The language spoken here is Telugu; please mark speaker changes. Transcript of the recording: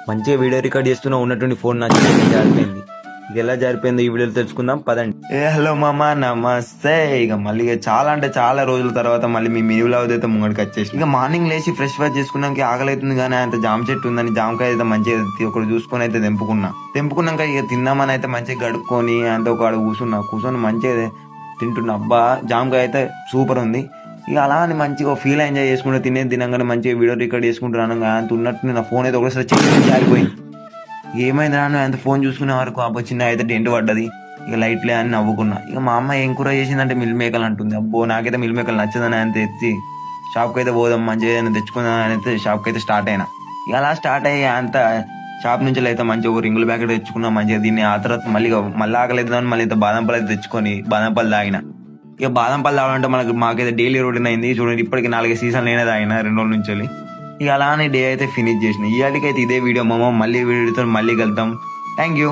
Speaker 1: మంచిగా వీడియో రికార్డ్ చేస్తున్నా ఉన్నటువంటి ఫోన్ నా చేతికి జారిపోయింది. ఇది ఎలా జారిపోయిందో ఈ వీడియోలో తెలుసుకుందాం పదండి. హలో మామ నమస్తే. ఇక మళ్ళీ చాలా అంటే చాలా రోజుల తర్వాత మళ్ళీ మీ మినీ వ్లాగ్ అయితే ముంగడికి వచ్చేసి ఇక మార్నింగ్ లేచి ఫ్రెష్ వాష్ చేసుకున్నాక ఆకలి అవుతుంది కానీ అంత జామ చెట్టు ఉందని జామకాయ అయితే మంచిగా ఒకటి చూసుకొని అయితే తెంపుకున్నాక ఇక తిందామని అయితే మంచిగా గడుపుకొని అంత ఒక కూర్చొని మంచిగా తింటున్నా. అబ్బా జామకాయ అయితే సూపర్ ఉంది. ఇక అలా అని మంచిగా ఫీల్ ఎంజాయ్ చేసుకుంటూ తినగానే మంచిగా వీడియో రికార్డ్ చేసుకుంటున్నాను. అంత ఉన్నట్టు నా ఫోన్ అయితే ఒకసారి చెయ్యి జారిపోయింది. ఏమైంది రాను అంత ఫోన్ చూసుకునే వరకు అబ్బో చిన్న అయితే డెంట్ పడ్డది. ఇక లైట్లే అని నవ్వుకున్నా. ఇక మా అమ్మ ఏం కూర చేసిందంటే మిల్ మేకలు అంటుంది. అబ్బో నాకైతే మిల్ మేకలు నచ్చదని అంత ఎత్తి షాప్కి అయితే పోదాం మంచిగా ఏదైనా తెచ్చుకుందాం అని అయితే షాప్కి అయితే స్టార్ట్ అయినా. ఇక అలా స్టార్ట్ అయ్యి అంత షాప్ నుంచి అయితే మంచిగా ఒక రింగుల ప్యాకెట్ తెచ్చుకున్నాం మంచిగా. దీన్ని ఆ తర్వాత మళ్ళీ ఆకలిద్దామని మళ్ళీ బాదం పళ్ళు అయితే తెచ్చుకొని బాదం పళ్ళు తాగిన. ఇక బాదం పళ్ళు తాగాలంటే మాకైతే డైలీ రొటీన్ అయింది చూడండి. ఇప్పటికి 4 సీజన్లు అయినా తాగిన 2 రోజుల నుంచి. ఇక అలానే డే అయితే ఫినిష్ చేసిన. ఇవాళకైతే ఇదే వీడియో మళ్ళీ వీడియోతో మళ్ళీ కలుద్దాం. Thank you.